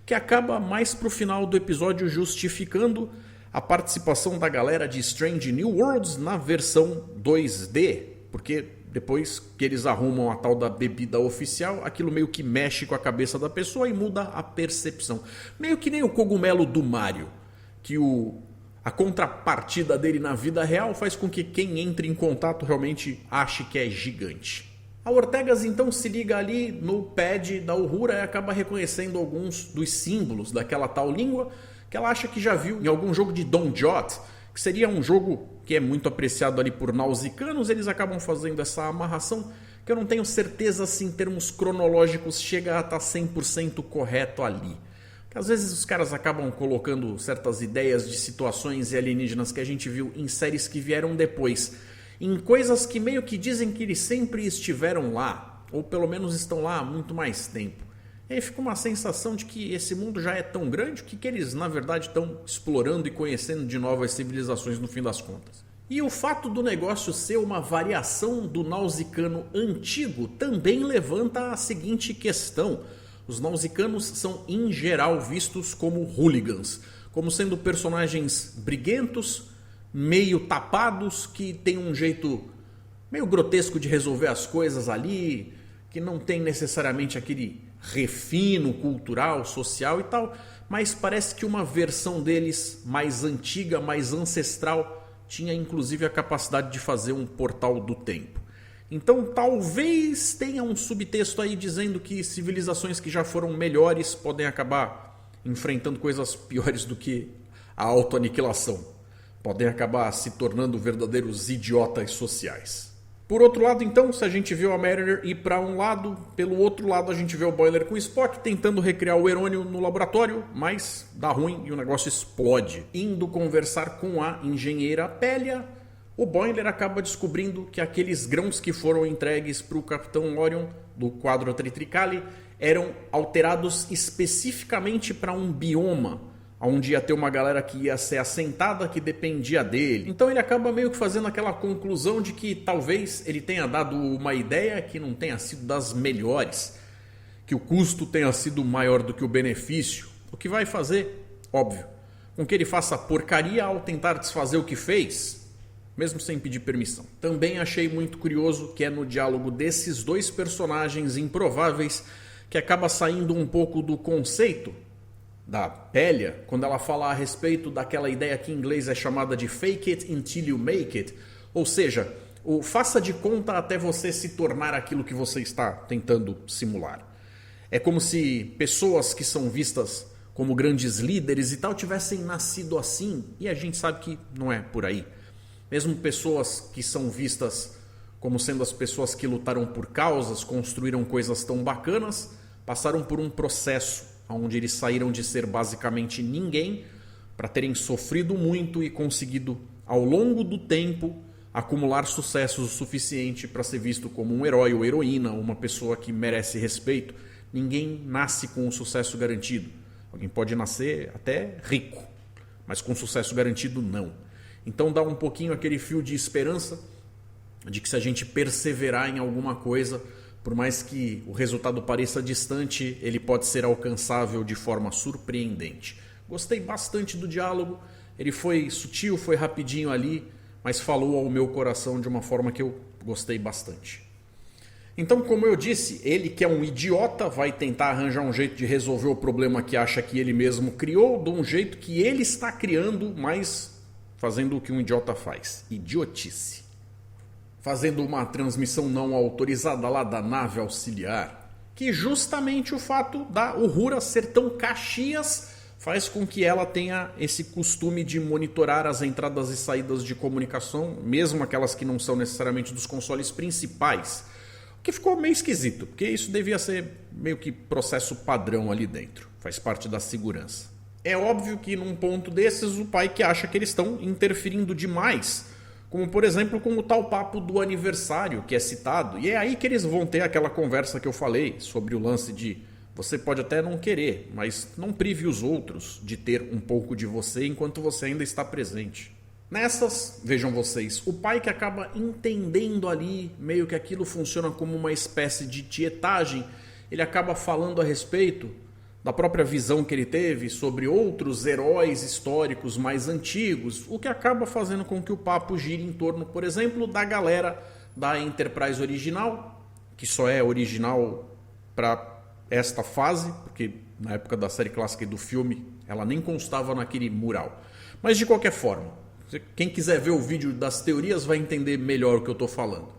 que acaba mais pro final do episódio justificando a participação da galera de Strange New Worlds na versão 2D. Porque depois que eles arrumam a tal da bebida oficial, aquilo meio que mexe com a cabeça da pessoa e muda a percepção. Meio que nem o cogumelo do Mario, que a contrapartida dele na vida real faz com que quem entre em contato realmente ache que é gigante. A Ortegas então se liga ali no pad da Uhura e acaba reconhecendo alguns dos símbolos daquela tal língua que ela acha que já viu em algum jogo de Don Jot, que seria um jogo que é muito apreciado ali por nausicanos. Eles acabam fazendo essa amarração que eu não tenho certeza se em termos cronológicos chega a estar 100% correto ali. Porque às vezes os caras acabam colocando certas ideias de situações e alienígenas que a gente viu em séries que vieram depois, em coisas que meio que dizem que eles sempre estiveram lá, ou pelo menos estão lá há muito mais tempo. E aí fica uma sensação de que esse mundo já é tão grande que eles na verdade estão explorando e conhecendo de novas civilizações no fim das contas. E o fato do negócio ser uma variação do nausicano antigo também levanta a seguinte questão: os nausicanos são em geral vistos como hooligans, como sendo personagens briguentos, meio tapados, que tem um jeito meio grotesco de resolver as coisas ali, que não tem necessariamente aquele refino cultural, social e tal, mas parece que uma versão deles mais antiga, mais ancestral, tinha inclusive a capacidade de fazer um portal do tempo. Então talvez tenha um subtexto aí dizendo que civilizações que já foram melhores podem acabar enfrentando coisas piores do que a autoaniquilação. Podem acabar se tornando verdadeiros idiotas sociais. Por outro lado, então, se a gente viu a Mariner ir para um lado, pelo outro lado a gente vê o Boiler com o Spock tentando recriar o Herônio no laboratório, mas dá ruim e o negócio explode. Indo conversar com a engenheira Pélia, o Boiler acaba descobrindo que aqueles grãos que foram entregues para o Capitão Orion do quadro Tritricale eram alterados especificamente para um bioma, onde ia ter uma galera que ia ser assentada que dependia dele. Então ele acaba meio que fazendo aquela conclusão de que talvez ele tenha dado uma ideia que não tenha sido das melhores, que o custo tenha sido maior do que o benefício, o que vai fazer, óbvio, com que ele faça porcaria ao tentar desfazer o que fez, mesmo sem pedir permissão. Também achei muito curioso que é no diálogo desses dois personagens improváveis que acaba saindo um pouco do conceito da Pélia, quando ela fala a respeito daquela ideia que em inglês é chamada de fake it until you make it, ou seja, o faça de conta até você se tornar aquilo que você está tentando simular. É como se pessoas que são vistas como grandes líderes e tal tivessem nascido assim, e a gente sabe que não é por aí. Mesmo pessoas que são vistas como sendo as pessoas que lutaram por causas, construíram coisas tão bacanas, passaram por um processo onde eles saíram de ser basicamente ninguém para terem sofrido muito e conseguido, ao longo do tempo, acumular sucessos o suficiente para ser visto como um herói ou heroína, uma pessoa que merece respeito. Ninguém nasce com um sucesso garantido. Alguém pode nascer até rico, mas com sucesso garantido não. Então dá um pouquinho aquele fio de esperança de que se a gente perseverar em alguma coisa, por mais que o resultado pareça distante, ele pode ser alcançável de forma surpreendente. Gostei bastante do diálogo, ele foi sutil, foi rapidinho ali, mas falou ao meu coração de uma forma que eu gostei bastante. Então, como eu disse, ele que é um idiota vai tentar arranjar um jeito de resolver o problema que acha que ele mesmo criou, de um jeito que ele está criando, mas fazendo o que um idiota faz. Idiotice. Fazendo uma transmissão não autorizada lá da nave auxiliar, que justamente o fato da Uhura ser tão Caxias faz com que ela tenha esse costume de monitorar as entradas e saídas de comunicação, mesmo aquelas que não são necessariamente dos consoles principais, o que ficou meio esquisito, porque isso devia ser meio que processo padrão ali dentro, faz parte da segurança. É óbvio que num ponto desses o pai que acha que eles estão interferindo demais, como por exemplo com o tal papo do aniversário que é citado, e é aí que eles vão ter aquela conversa que eu falei sobre o lance de você pode até não querer, mas não prive os outros de ter um pouco de você enquanto você ainda está presente. Nessas, vejam vocês, o pai que acaba entendendo ali, meio que aquilo funciona como uma espécie de tietagem, ele acaba falando a respeito da própria visão que ele teve sobre outros heróis históricos mais antigos, o que acaba fazendo com que o papo gire em torno, por exemplo, da galera da Enterprise original, que só é original para esta fase, porque na época da série clássica e do filme ela nem constava naquele mural. Mas de qualquer forma, quem quiser ver o vídeo das teorias vai entender melhor o que eu estou falando.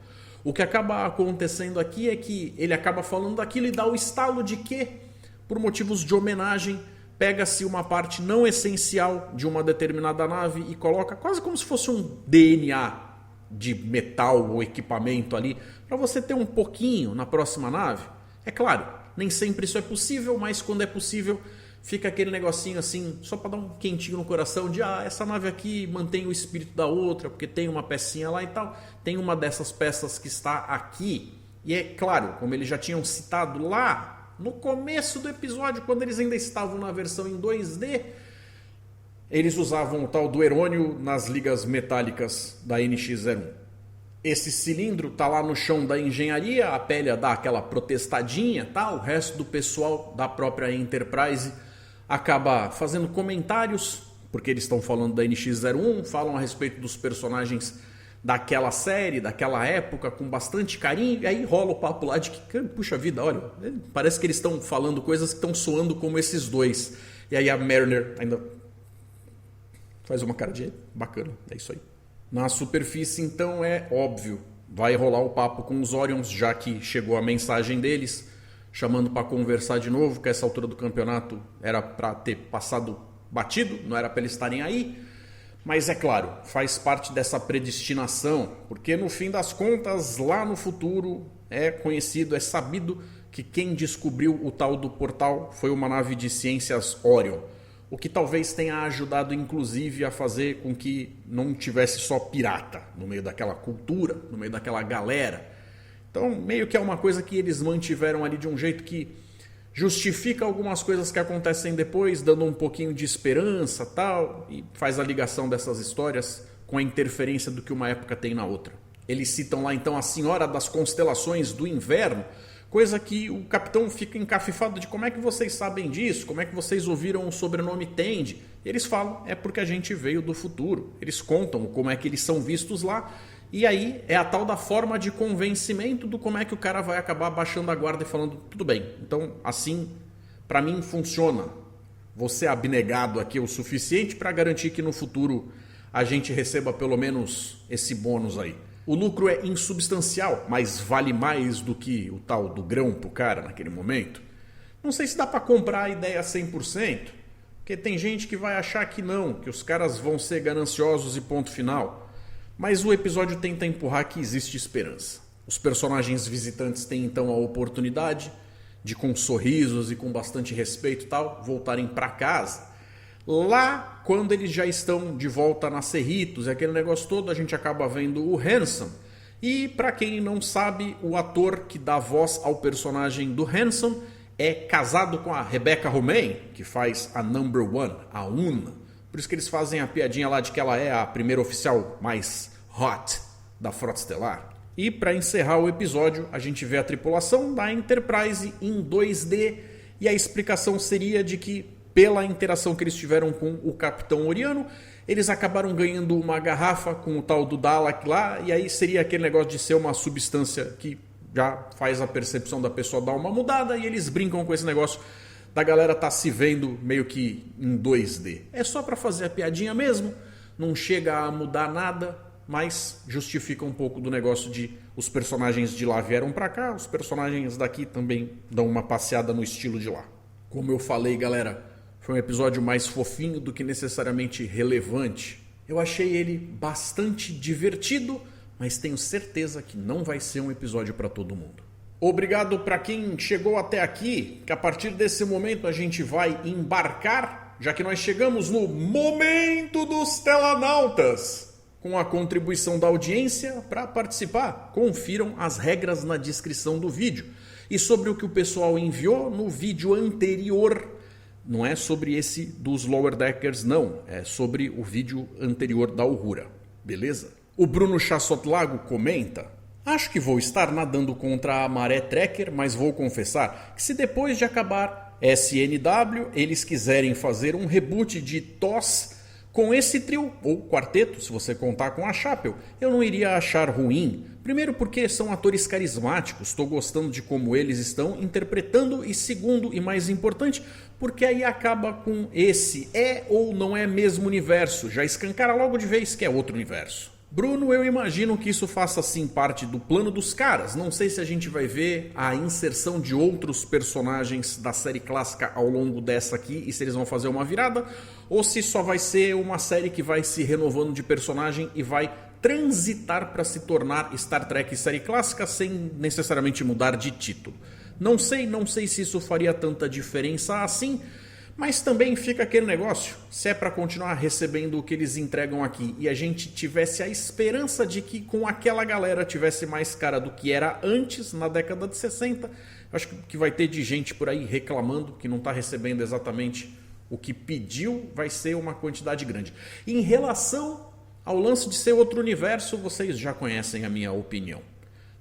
O que acaba acontecendo aqui é que ele acaba falando daquilo e dá o estalo de que, por motivos de homenagem, pega-se uma parte não essencial de uma determinada nave e coloca quase como se fosse um DNA de metal ou equipamento ali, para você ter um pouquinho na próxima nave. É claro, nem sempre isso é possível, mas quando é possível, fica aquele negocinho assim, só para dar um quentinho no coração de essa nave aqui mantém o espírito da outra, porque tem uma pecinha lá e tal. Tem uma dessas peças que está aqui. E é claro, como eles já tinham citado lá no começo do episódio, quando eles ainda estavam na versão em 2D, eles usavam o tal do herônio nas ligas metálicas da NX-01. Esse cilindro tá lá no chão da engenharia, a pele dá aquela protestadinha, tá? O resto do pessoal da própria Enterprise acaba fazendo comentários, porque eles estão falando da NX-01, falam a respeito dos personagens daquela série, daquela época, com bastante carinho, e aí rola o papo lá de que, puxa vida, olha, parece que eles estão falando coisas que estão soando como esses dois. E aí a Mariner ainda faz uma cara de bacana, é isso aí. Na superfície, então, é óbvio, vai rolar o papo com os Orions, já que chegou a mensagem deles, chamando para conversar de novo, que essa altura do campeonato era para ter passado batido, não era para eles estarem aí. Mas é claro, faz parte dessa predestinação, porque no fim das contas, lá no futuro, é conhecido, é sabido que quem descobriu o tal do portal foi uma nave de ciências Orion, o que talvez tenha ajudado inclusive a fazer com que não tivesse só pirata no meio daquela cultura, no meio daquela galera. Então meio que é uma coisa que eles mantiveram ali de um jeito que justifica algumas coisas que acontecem depois, dando um pouquinho de esperança tal, e faz a ligação dessas histórias com a interferência do que uma época tem na outra. Eles citam lá então a Senhora das Constelações do Inverno, coisa que o capitão fica encafifado de como é que vocês sabem disso, como é que vocês ouviram o sobrenome Tendi. E eles falam, é porque a gente veio do futuro. Eles contam como é que eles são vistos lá, e aí é a tal da forma de convencimento do como é que o cara vai acabar baixando a guarda e falando, tudo bem, então assim, pra mim funciona. Você é abnegado aqui o suficiente para garantir que no futuro a gente receba pelo menos esse bônus aí. O lucro é insubstancial, mas vale mais do que o tal do grão pro cara naquele momento. Não sei se dá para comprar a ideia 100%, porque tem gente que vai achar que não, que os caras vão ser gananciosos e ponto final. Mas o episódio tenta empurrar que existe esperança. Os personagens visitantes têm então a oportunidade de, com sorrisos e com bastante respeito e tal, voltarem para casa. Lá, quando eles já estão de volta na Cerritos e aquele negócio todo, a gente acaba vendo o Hanson. E, para quem não sabe, o ator que dá voz ao personagem do Hanson é casado com a Rebecca Romijn, que faz a Number One, a Una, Por isso que eles fazem a piadinha lá de que ela é a primeira oficial mais hot da Frota Estelar. E para encerrar o episódio, a gente vê a tripulação da Enterprise em 2D e a explicação seria de que, pela interação que eles tiveram com o Capitão Oriano, eles acabaram ganhando uma garrafa com o tal do Dalek lá, e aí seria aquele negócio de ser uma substância que já faz a percepção da pessoa dar uma mudada, e eles brincam com esse negócio da galera tá se vendo meio que em 2D. É só para fazer a piadinha mesmo, não chega a mudar nada, mas justifica um pouco do negócio de os personagens de lá vieram para cá, os personagens daqui também dão uma passeada no estilo de lá. Como eu falei, galera, foi um episódio mais fofinho do que necessariamente relevante. Eu achei ele bastante divertido, mas tenho certeza que não vai ser um episódio para todo mundo. Obrigado para quem chegou até aqui, que a partir desse momento a gente vai embarcar, já que nós chegamos no momento dos telanautas. Com a contribuição da audiência, para participar, confiram as regras na descrição do vídeo. E sobre o que o pessoal enviou no vídeo anterior, não é sobre esse dos Lower Deckers não, é sobre o vídeo anterior da Uhura, beleza? O Bruno Chassotlago comenta: acho que vou estar nadando contra a maré Trekker, mas vou confessar que se depois de acabar SNW eles quiserem fazer um reboot de TOS com esse trio, ou quarteto, se você contar com a Chapel, eu não iria achar ruim. Primeiro porque são atores carismáticos, estou gostando de como eles estão interpretando, e segundo e mais importante, porque aí acaba com esse é ou não é mesmo universo, já escancara logo de vez que é outro universo. Bruno, eu imagino que isso faça sim parte do plano dos caras. Não sei se a gente vai ver a inserção de outros personagens da série clássica ao longo dessa aqui e se eles vão fazer uma virada, ou se só vai ser uma série que vai se renovando de personagem e vai transitar para se tornar Star Trek série clássica sem necessariamente mudar de título. Não sei se isso faria tanta diferença assim. Mas também fica aquele negócio, se é para continuar recebendo o que eles entregam aqui e a gente tivesse a esperança de que com aquela galera tivesse mais cara do que era antes, na década de 60, acho que vai ter de gente por aí reclamando que não está recebendo exatamente o que pediu, vai ser uma quantidade grande. Em relação ao lance de ser outro universo, vocês já conhecem a minha opinião.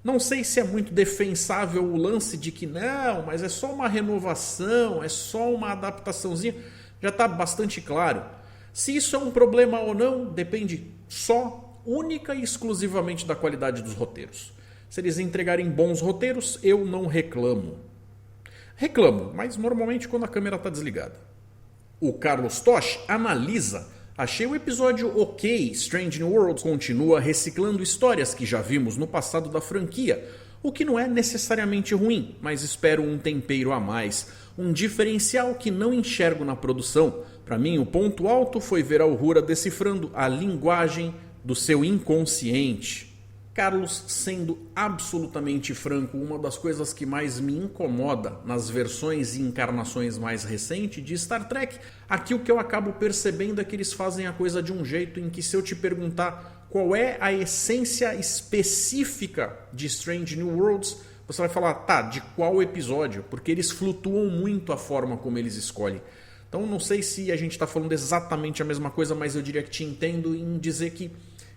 Não sei se é muito defensável o lance de que não, mas é só uma renovação, é só uma adaptaçãozinha. Já está bastante claro. Se isso é um problema ou não, depende só, única e exclusivamente da qualidade dos roteiros. Se eles entregarem bons roteiros, eu não reclamo. Reclamo, mas normalmente quando a câmera está desligada. O Carlos Tosh analisa: achei o episódio ok, Strange New Worlds continua reciclando histórias que já vimos no passado da franquia, o que não é necessariamente ruim, mas espero um tempero a mais, um diferencial que não enxergo na produção. Para mim, o ponto alto foi ver a Uhura decifrando a linguagem do seu inconsciente. Carlos, sendo absolutamente franco, uma das coisas que mais me incomoda nas versões e encarnações mais recentes de Star Trek, aqui o que eu acabo percebendo é que eles fazem a coisa de um jeito em que, se eu te perguntar qual é a essência específica de Strange New Worlds, você vai falar, tá, de qual episódio? Porque eles flutuam muito a forma como eles escolhem. Então não sei se a gente está falando exatamente a mesma coisa, mas eu diria que te entendo em dizer que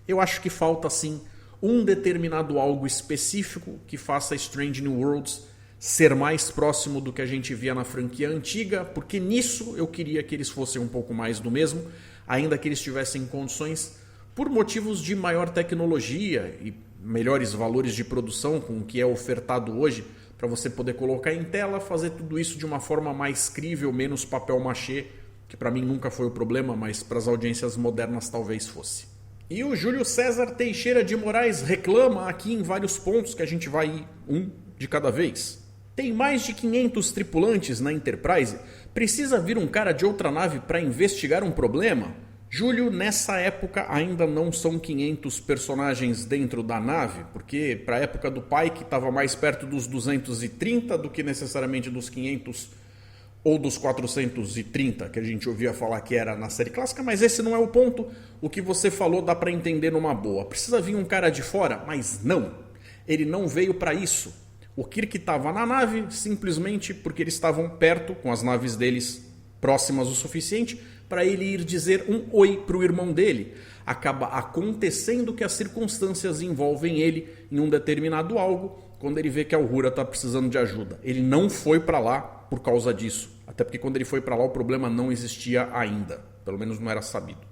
eu acho que falta sim um determinado algo específico que faça Strange New Worlds ser mais próximo do que a gente via na franquia antiga, porque nisso eu queria que eles fossem um pouco mais do mesmo, ainda que eles tivessem condições, por motivos de maior tecnologia e melhores valores de produção com o que é ofertado hoje, para você poder colocar em tela, fazer tudo isso de uma forma mais crível, menos papel machê, que para mim nunca foi o problema, mas para as audiências modernas talvez fosse. E o Júlio César Teixeira de Moraes reclama aqui em vários pontos que a gente vai ir um de cada vez. Tem mais de 500 tripulantes na Enterprise? Precisa vir um cara de outra nave para investigar um problema? Júlio, nessa época ainda não são 500 personagens dentro da nave, porque para a época do Pike estava mais perto dos 230 do que necessariamente dos 500 ou dos 430 que a gente ouvia falar que era na série clássica, mas esse não é o ponto. O que você falou dá para entender numa boa. Precisa vir um cara de fora? Mas não. Ele não veio para isso. O Kirk estava na nave simplesmente porque eles estavam perto com as naves deles próximas o suficiente para ele ir dizer um oi para o irmão dele. Acaba acontecendo que as circunstâncias envolvem ele em um determinado algo quando ele vê que a Uhura está precisando de ajuda. Ele não foi para lá por causa disso. Até porque quando ele foi para lá o problema não existia ainda. Pelo menos não era sabido.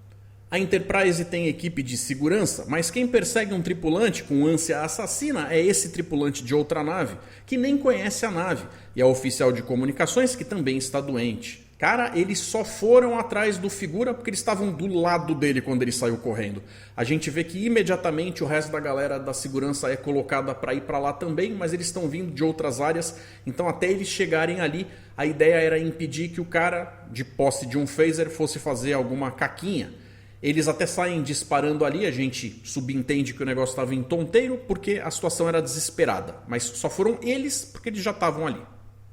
A Enterprise tem equipe de segurança, mas quem persegue um tripulante com ânsia assassina é esse tripulante de outra nave, que nem conhece a nave, e a oficial de comunicações que também está doente. Cara, eles só foram atrás do figura porque eles estavam do lado dele quando ele saiu correndo. A gente vê que imediatamente o resto da galera da segurança é colocada para ir para lá também, mas eles estão vindo de outras áreas, então até eles chegarem ali, a ideia era impedir que o cara, de posse de um phaser, fosse fazer alguma caquinha. Eles até saem disparando ali, a gente subentende que o negócio estava em tonteiro porque a situação era desesperada, mas só foram eles porque eles já estavam ali.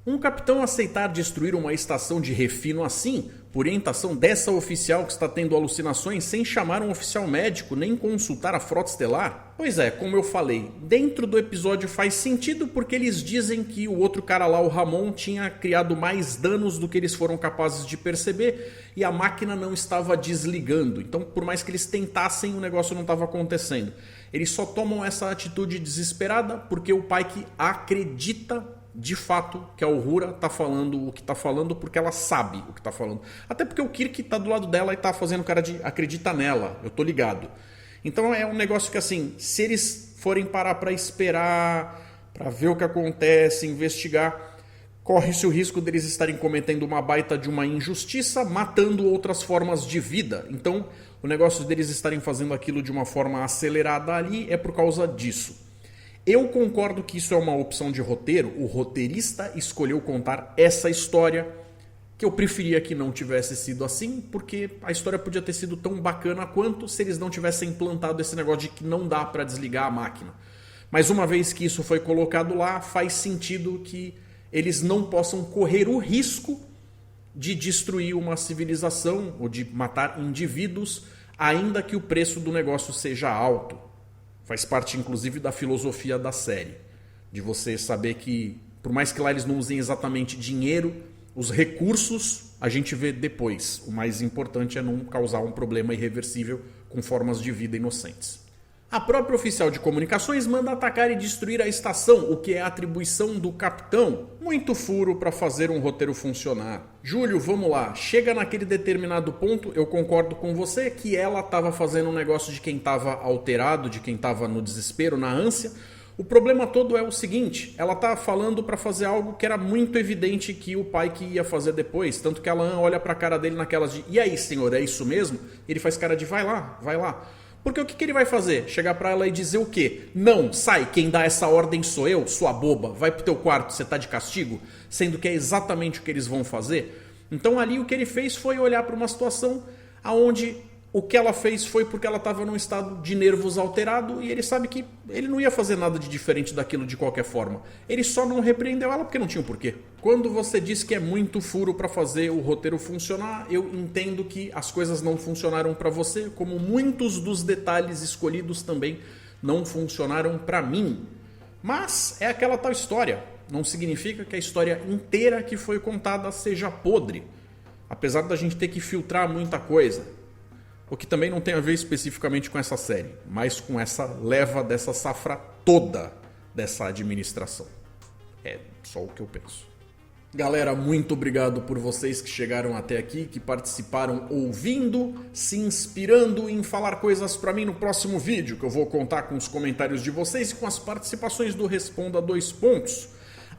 Um capitão aceitar destruir uma estação de refino assim, por orientação dessa oficial que está tendo alucinações sem chamar um oficial médico nem consultar a frota estelar? Pois é, como eu falei, dentro do episódio faz sentido porque eles dizem que o outro cara lá, o Ramon, tinha criado mais danos do que eles foram capazes de perceber e a máquina não estava desligando. Então, por mais que eles tentassem, o negócio não estava acontecendo. Eles só tomam essa atitude desesperada porque o Pike acredita de fato que a Uhura tá falando o que tá falando porque ela sabe o que tá falando. Até porque o Kirk tá do lado dela e tá fazendo cara de acredita nela, eu tô ligado. Então é um negócio que assim, se eles forem parar pra esperar, pra ver o que acontece, investigar, corre-se o risco deles estarem cometendo uma baita de uma injustiça, matando outras formas de vida. Então o negócio deles estarem fazendo aquilo de uma forma acelerada ali é por causa disso. Eu concordo que isso é uma opção de roteiro, o roteirista escolheu contar essa história, que eu preferia que não tivesse sido assim, porque a história podia ter sido tão bacana quanto se eles não tivessem implantado esse negócio de que não dá para desligar a máquina. Mas uma vez que isso foi colocado lá, faz sentido que eles não possam correr o risco de destruir uma civilização ou de matar indivíduos, ainda que o preço do negócio seja alto. Faz parte, inclusive, da filosofia da série. De você saber que, por mais que lá eles não usem exatamente dinheiro, os recursos a gente vê depois. O mais importante é não causar um problema irreversível com formas de vida inocentes. A própria oficial de comunicações manda atacar e destruir a estação, o que é atribuição do capitão. Muito furo para fazer um roteiro funcionar. Júlio, vamos lá. Chega naquele determinado ponto, eu concordo com você que ela estava fazendo um negócio de quem estava alterado, de quem estava no desespero, na ânsia. O problema todo é o seguinte, ela está falando para fazer algo que era muito evidente que o Pike ia fazer depois. Tanto que a Lan olha para a cara dele naquelas de, e aí senhor, é isso mesmo? Ele faz cara de, vai lá, vai lá. Porque o que ele vai fazer? Chegar pra ela e dizer o quê? Não, sai, quem dá essa ordem sou eu, sua boba, vai pro teu quarto, você tá de castigo? Sendo que é exatamente o que eles vão fazer. Então ali o que ele fez foi olhar para uma situação onde o que ela fez foi porque ela estava num estado de nervos alterado e ele sabe que ele não ia fazer nada de diferente daquilo de qualquer forma. Ele só não repreendeu ela porque não tinha um porquê. Quando você diz que é muito furo para fazer o roteiro funcionar, eu entendo que as coisas não funcionaram para você, como muitos dos detalhes escolhidos também não funcionaram para mim. Mas é aquela tal história. Não significa que a história inteira que foi contada seja podre. Apesar da gente ter que filtrar muita coisa. O que também não tem a ver especificamente com essa série, mas com essa leva dessa safra toda dessa administração. É só o que eu penso. Galera, muito obrigado por vocês que chegaram até aqui, que participaram ouvindo, se inspirando em falar coisas pra mim no próximo vídeo, que eu vou contar com os comentários de vocês e com as participações do Responda 2 Pontos.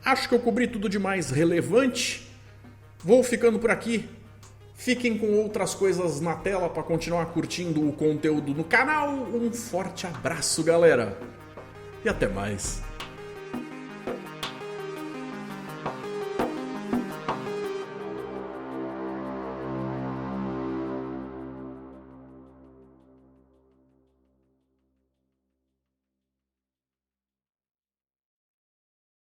Acho que eu cobri tudo de mais relevante. Vou ficando por aqui. Fiquem com outras coisas na tela para continuar curtindo o conteúdo no canal. Um forte abraço, galera. E até mais.